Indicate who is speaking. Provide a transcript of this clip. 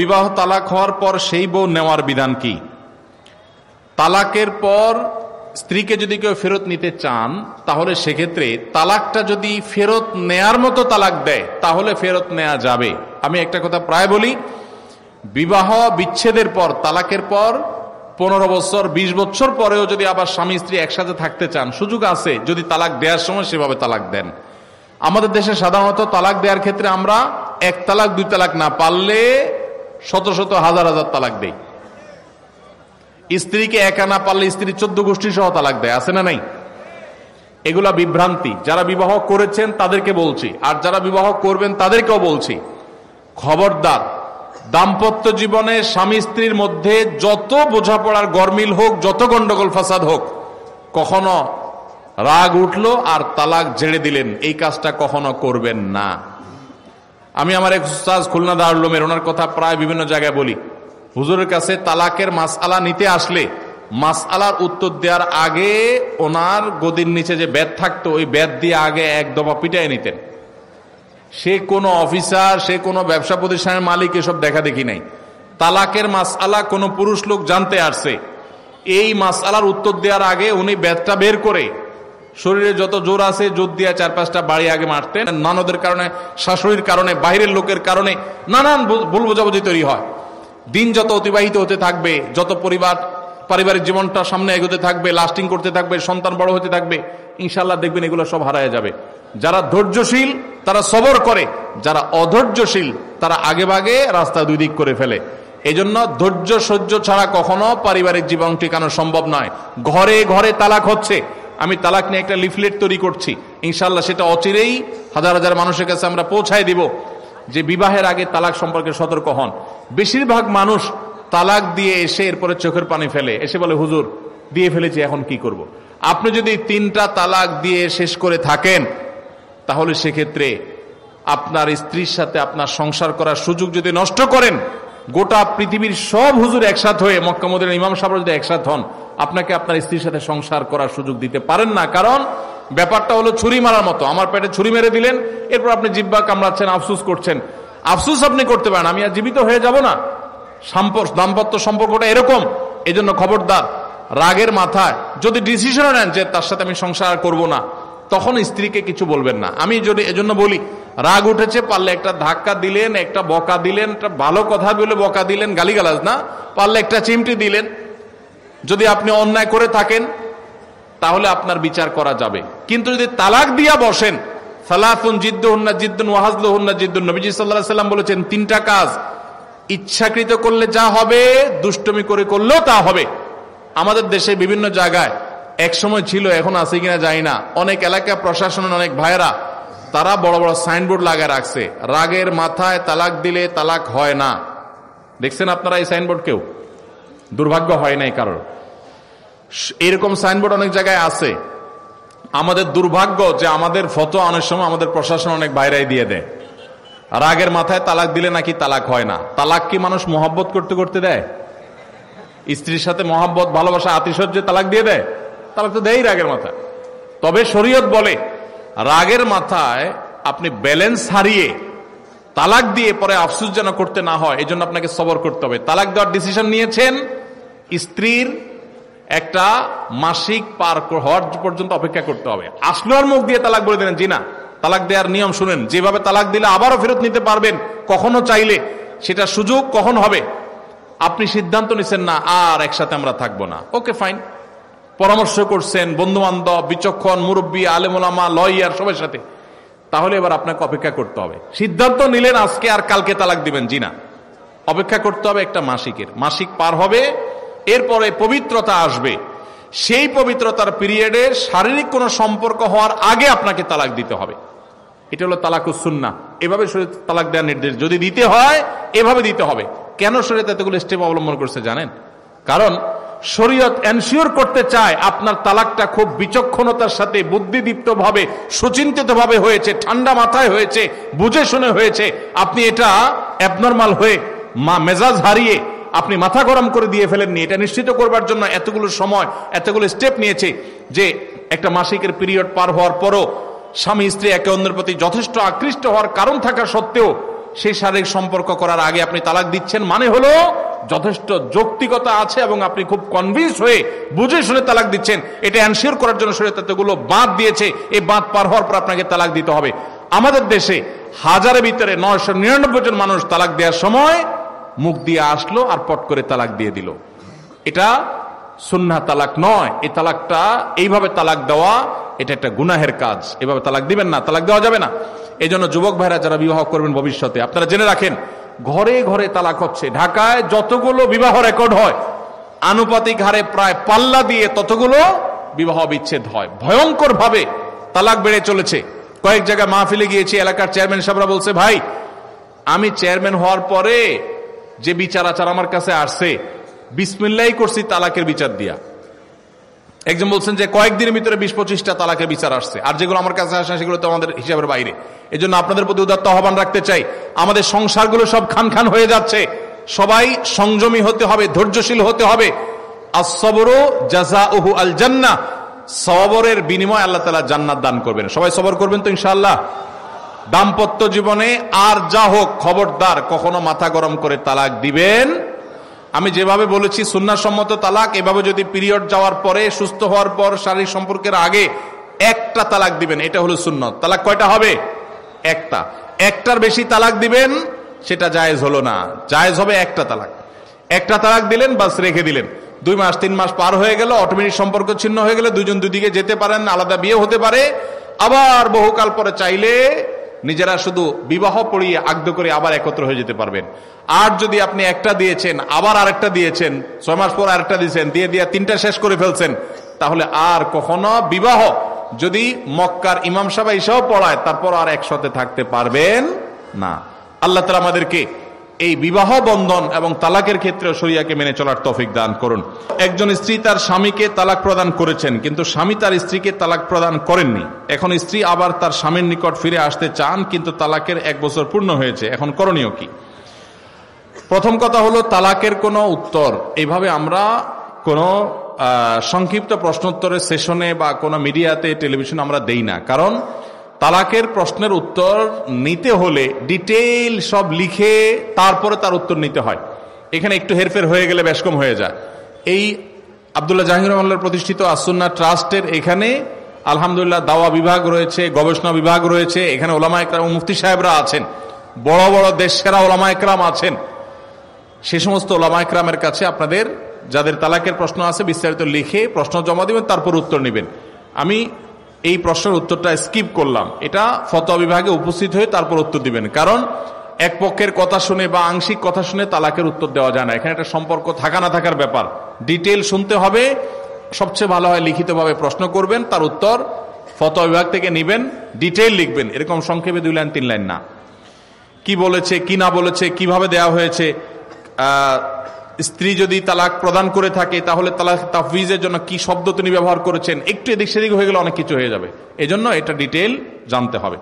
Speaker 1: বিবাহ তালাক হওয়ার পর সেই বউ নেওয়ার বিধান কি? তালাকের পর স্ত্রীকে যদি কেউ ফেরত নিতে চান তাহলে সেক্ষেত্রে তালাকটা যদি ফেরত নেয়ার মতো তালাক দেয় তাহলে ফেরত নেওয়া যাবে। আমি একটা কথা প্রায় বলি, বিবাহ বিচ্ছেদের পর, তালাকের পর 15 বছর 20 বছর পরেও যদি আবার স্বামী স্ত্রী একসাথে থাকতে চান, সুযোগ আছে যদি তালাক দেওয়ার সময় সেভাবে তালাক দেন। আমাদের দেশে সাধারণত তালাক দেওয়ার ক্ষেত্রে আমরা 1 তালাক 2 তালাক না, পারলে শত শত হাজার হাজার তালাক দেই। স্ত্রীকে একা না পারলে স্ত্রী 14 গোষ্ঠী সহ তালাক দেয়, আছে না নাই? এগুলা বিভ্রান্তি। যারা বিবাহ করেছেন তাদেরকে বলছি, আর যারা বিবাহ করবেন তাদেরকেও বলছি, খবরদার, দাম্পত্য জীবনে স্বামী স্ত্রীর মধ্যে যত বোঝাপড়ার গরমিল হোক, যত গন্ডগোল ফাসাদ হোক, কখনো রাগ উঠলো আর তালাক ঝেড়ে দিলেন, এই কাজটা কখনো করবেন না। আমি আমার এক উস্তাদ খুলনা দারুল উলুমের, ওনার কথা প্রায় বিভিন্ন জায়গায় বলি। হুজুরের কাছে তালাকের মাসআলা নিতে আসলে মাসআলার উত্তর দেওয়ার আগে ওনার গদির নিচে যে বেত থাকতো ওই বেত দিয়ে আগে এক দফা পিটাই নিতেন। সে কোনো অফিসার, সে কোনো ব্যবসা প্রতিষ্ঠানের মালিক এসব দেখা দেখি নাই। তালাকের মাসআলা কোনো পুরুষ লোক জানতে আসছে, এই মাসআলার উত্তর দেওয়ার আগে উনি বেতটা বের করে শরীরে যত জোর আছে জোর দিয়ে 4-5টা বাড়ি আগে মারতেন। ননদের কারণে, শাশুড়ির কারণে, বাইরের লোকের কারণে নানান ভুল বোঝাবুঝি তৈরি হয়। দিন যত অতিবাহিত হতে থাকবে, যত পারিবারিক জীবনটা সামনে এগোতে থাকবে, লাস্টিং করতে থাকবে, সন্তান বড় হতে থাকবে, ইনশাল্লাহ দেখবেন এগুলো সব হারায় যাবে। যারা ধৈর্যশীল তারা সবর করে, যারা অধৈর্যশীল তারা আগে ভাগে রাস্তা 2 দিক করে ফেলে। এই জন্য ধৈর্য সহ্য ছাড়া কখনো পারিবারিক জীবন টিকানো সম্ভব নয়। ঘরে ঘরে তালাক হচ্ছে, আমি তালাক নিয়ে একটা লিফলেট তৈরি করছি, ইনশাল্লাহ সেটা অচিরেই হাজার হাজার মানুষের কাছে আমরা পৌঁছায় দিব যে বিবাহের আগে তালাক সম্পর্কে সতর্ক হন। বেশিরভাগ মানুষ তালাক দিয়ে এসে এরপরে চোখের পানি ফেলে, এসে বলে হুজুর দিয়ে ফেলেছি এখন কি করব। আপনি যদি 3টা তালাক দিয়ে শেষ করে থাকেন তাহলে সেক্ষেত্রে আপনার স্ত্রীর সাথে আপনার সংসার করার সুযোগ যদি নষ্ট করেন, গোটা পৃথিবীর সব হুজুর একসাথ হয়ে, মক্কা মদিনার ইমাম সাহেব যদি একসাথ হন, আপনাকে আপনার স্ত্রীর সাথে সংসার করার সুযোগ দিতে পারেন না। কারণ ব্যাপারটা হলো ছুরি মারার মতো। আমার পেটে ছুরি মেরে দিলেন, এরপর আপনি জিহ্বা কামড়াচ্ছেন, আফসুস করছেন। আফসুস আপনি করতে পারেন, আমি আর জীবিত হয়ে যাব না। দাম্পত্য সম্পর্কটা এরকম। এই জন্য খবরদার, রাগের মাথায় যদি ডিসিশন নেন যে তার সাথে আমি সংসার করব না, তখন স্ত্রীকে কিছু বলবেন না। আমি যদি এজন্য বলি, রাগ উঠেছে, পারলে একটা ধাক্কা দিলেন, একটা বকা দিলেন, একটা ভালো কথা বলে বকা দিলেন, গালিগালাজ না, পারলে একটা চিমটি দিলেন। যদি আপনি অন্যায় করে থাকেন তাহলে আপনার বিচার করা যাবে। কিন্তু যদি তালাক দিয়া বসেন, সালাতুন জিদ্দুহুন্না জিদ্দুন ওয়া হাজলুহুন্না জিদ্দুন, নবীজি সাল্লাল্লাহু আলাইহি সাল্লাম বলেছেন 3টা কাজ ইচ্ছাকৃত করলে যা হবে, দুষ্টমি করে করলেও তা হবে। আমাদের দেশে বিভিন্ন জায়গায় এক সময় ছিল, এখন আছে কিনা জানি না, অনেক এলাকা প্রশাসনের অনেক ভাইয়েরা তারা বড় বড় সাইনবোর্ড লাগায় রাখছে, রাগের মাথায় তালাক দিলে তালাক হয় না। দেখছেন আপনারা এই সাইনবোর্ড? কেউ দুর্ভাগ্য হয় নাই কারোর। এরকম সাইনবোর্ড অনেক জায়গায় আছে। আমাদের দুর্ভাগ্য যে আমাদের ফটো অনেক সময় আমাদের প্রশাসন অনেক বাইরেই দিয়ে দেয়, রাগের মাথায় তালাক দিলে নাকি তালাক হয় না। তালাক কি মানুষ মহব্বত করতে করতে দেয়? স্ত্রীর সাথে মহব্বত, ভালোবাসা, আতিশয্যে তালাক দিয়ে দেয়? তালাক তো দেয়ই রাগের মাথায়। তবে শরীয়ত বলে রাগের মাথায় আপনি ব্যালেন্স হারিয়ে তালাক দিয়ে পরে আফসোস যেন করতে না হয়, এই জন্য আপনাকে সবর করতে হবে। তালাক দেওয়ার ডিসিশন নিয়েছেন, স্ত্রীর একটা মাসিক পার হওয়ার পর্যন্ত অপেক্ষা করতে হবে। আসলো আর মুখ দিয়ে তালাক বলে দিলেন, জি না। তালাক দেওয়ার নিয়ম শুনেন, যেভাবে তালাক দিলে আবারও ফেরত নিতে পারবেন কখনো চাইলে, সেটা সুযোগ কখন হবে। আপনি সিদ্ধান্ত নিচ্ছেন না আর একসাথে আমরা থাকবো না, ওকে ফাইন, পরামর্শ করছেন বন্ধু বান্ধব, বিচক্ষণ মুরব্বী, আলেম ওলামা, লয়ার সবার সাথে, তাহলে এবার আপনাকে অপেক্ষা করতে হবে। সিদ্ধান্ত নিলেন আজকে আর কালকে তালাক দিবেন, জি না, অপেক্ষা করতে হবে একটা মাসিক পার হবে, এরপরে পবিত্রতা আসবে। সেই পবিত্রতার পিরিয়ডে শারীরিক কোনো সম্পর্ক হওয়ার আগে আপনাকে তালাক দিতে হবে। এটা হলো তালাকুস সুন্নাহ। এভাবে শরীয়ত তালাক দেওয়ার নির্দেশ, যদি দিতে হয় এভাবে দিতে হবে। কেন শরীয়ত এতগুলো স্টেপ অবলম্বন করছে জানেন? কারণ শরীয়ত এনশিওর করতে চায় আপনার তালাকটা খুব বিচক্ষণতার সাথে, বুদ্ধিদীপ্ত ভাবে, সুচিন্তিত ভাবে হয়েছে, ঠান্ডা মাথায় হয়েছে, বুঝে শুনে হয়েছে। আপনি এটা অ্যাবনর্মাল হয়ে মেজাজ হারিয়ে আপনি মাথা গরম করে দিয়ে ফেলেননি। এটা নিশ্চিত করবার জন্য এতগুলো সময়, এতগুলো স্টেপ নিয়েছে যে একটা মাসিকের পিরিয়ড পার হওয়ার পরও স্বামী স্ত্রী একে অন্যের প্রতি যথেষ্ট আকৃষ্ট হওয়ার কারণ থাকা সত্ত্বেও সেই শারীরিক সম্পর্ক করার আগে আপনি তালাক দিচ্ছেন, মানে হলো যথেষ্ট যৌক্তিকতা আছে এবং আপনি খুব কনভিন্স হয়ে বুঝে শুনে তালাক দিচ্ছেন। এটা এনশিওর করার জন্য শরীয়ত এতগুলো বাঁধ দিয়েছে, এই বাঁধ পার হওয়ার পর আপনাকে তালাক দিতে হবে। আমাদের দেশে হাজারের ভিতরে 999 জন মানুষ তালাক দেওয়ার সময় মুখ দিয়ে আসলো আর পট করে তালাক দিয়ে দিল। এটা সুন্নাহ তালাক নয়। এই তালাকটা, এইভাবে তালাক দেওয়া, এটা একটা গুনাহের কাজ। এভাবে তালাক দিবেন না, তালাক দেওয়া যাবে না। এই জন্য যুবক ভাইরা যারা বিবাহ করবেন ভবিষ্যতে, আপনারা জেনে রাখেন ঘরে ঘরে তালাক হচ্ছে। ঢাকায় যতগুলো বিবাহ রেকর্ড হয় আনুপাতিক হারে প্রায় পাল্লা দিয়ে ততগুলো বিবাহ বিচ্ছেদ হয়। ভয়ঙ্কর ভাবে তালাক বেড়ে চলেছে। কয়েক জায়গায় মাহফিলে গিয়েছি, এলাকার চেয়ারম্যান সাহেবরা বলছে, ভাই আমি চেয়ারম্যান হওয়ার পরে যে বিচার আচার আমার কাছে আসছে, বিসমিল্লাহ করছি তালাকের বিচার দিয়া। একজন বলছেন যে কয়েকদিনের ভিতরে 20-25টা তালাকের বিচার আসছে, আর যেগুলো আমার কাছে আসে সেগুলো তো আমাদের হিসাবের বাইরে। এই জন্য আপনাদের প্রতি উদাত্ত আহ্বান রাখতে চাই, আমাদের সংসারগুলো সব খান খান হয়ে যাচ্ছে। সবাই সংযমী হতে হবে, ধৈর্যশীল হতে হবে। as-sabru জাযাউহু আল জান্নাহ, সবরের বিনিময় আল্লাহ তাআলা জান্নাত দান করবেন। সবাই সবর করবেন তো ইনশাআল্লাহ। দাম্পত্য জীবনে আর যা হোক, খবরদার কখনো মাথা গরম করে তালাক দিবেন। আমি যেভাবে বলেছি সুন্নাহসম্মত তালাক, এভাবে যদি পিরিয়ড যাওয়ার পরে, সুস্থ হওয়ার পর, শারীরিক সম্পর্কের আগে একটা তালাক দিবেন, এটা হলো সুন্নত। তালাক কয়টা হবে? একটা। একটার বেশি তালাক দিবেন সেটা জায়েজ হলো না, জায়েজ হবে একটা তালাক। একটা তালাক দিলেন, বাস রেখে দিলেন। 2 মাস 3 মাস পার হয়ে গেল, অটোমেটিক সম্পর্ক ছিন্ন হয়ে গেলে দুজন দুদিকে যেতে পারেন, আলাদা বিয়ে হতে পারে। আবার বহুকাল পরে চাইলে নিজেরা শুধু বিবাহ পড়িয়ে আগদ করে আবার একত্র হয়ে যেতে পারবেন। আর যদি আপনি একটা দিয়েছেন, আবার আরেকটা দিয়েছেন, 6 মাস পর আরেকটা দিয়েছেন, দিয়ে 3টা শেষ করে ফেলছেন, তাহলে আর কখনো বিবাহ যদি মক্কার ইমাম সাহেব এসেও পড়ায়, তারপর আর একসাথে থাকতে পারবেন না। আল্লাহ তাআলা আমাদেরকে এই বিবাহ বন্ধন এবং তালাকের ক্ষেত্রে শরিয়াকে মেনে চলার তৌফিক দান করুন। একজন স্ত্রী তার স্বামীকে তালাক প্রদান করেছেন, কিন্তু স্বামী তার স্ত্রীকে তালাক প্রদান করেননি। এখন স্ত্রী আবার তার স্বামীর নিকট ফিরে আসতে চান, কিন্তু তালাকের 1 বছর পূর্ণ হয়েছে। এখন করণীয় কি? প্রথম কথা হলো, তালাকের কোনো উত্তর এইভাবে আমরা কোনো সংক্ষিপ্ত প্রশ্নোত্তরের সেশনে বা কোনো মিডিয়াতে, টেলিভিশনে আমরা দেই না। কারণ তালাকের প্রশ্নের উত্তর নিতে হলে ডিটেইল সব লিখে তারপরে তার উত্তর নিতে হয়। এখানে একটু হেরফের হয়ে গেলে বেশকম হয়ে যায়। এই আব্দুল্লাহ জাহাঙ্গীর রহমানুল্লাহ প্রতিষ্ঠিত আসুন্নাহ ট্রাস্টের এখানে আলহামদুলিল্লাহ দাওয়া বিভাগ রয়েছে, গবেষণা বিভাগ রয়েছে। এখানে ওলামা একরাম, মুফতি সাহেবরা আছেন, বড় বড় দেশ সেরা ওলামা একরাম আছেন। সে সমস্ত ওলামা একরামের কাছে আপনাদের যাদের তালাকের প্রশ্ন আছে বিস্তারিত লিখে প্রশ্ন জমা দিবেন, তারপর উত্তর নেবেন। আমি এই প্রশ্নের উত্তরটা স্কিপ করলাম, এটা ফতোয়া বিভাগে উপস্থিত হয়ে তারপর উত্তর দিবেন। কারণ এক পক্ষের কথা শুনে বা আংশিক কথা শুনে তালাকের উত্তর দেওয়া যায় না। এখানে একটা সম্পর্ক থাকা না থাকার ব্যাপার, ডিটেল শুনতে হবে। সবচেয়ে ভালো হয় লিখিতভাবে প্রশ্ন করবেন, তার উত্তর ফতোয়া বিভাগ থেকে নেবেন, ডিটেল লিখবেন। এরকম সংক্ষেপে 2 লাইন 3 লাইন না। কি বলেছে, কি না বলেছে, কিভাবে দেওয়া হয়েছে। স্ত্রী যদি তালাক প্রদান করে থাকে তাহলে তালাক তাফউইজের জন্য কি শব্দ তিনি ব্যবহার করেছেন, একটু এদিক সেদিক হয়ে গেলে অনেক কিছু হয়ে যাবে। এজন্য এটা ডিটেল জানতে হবে।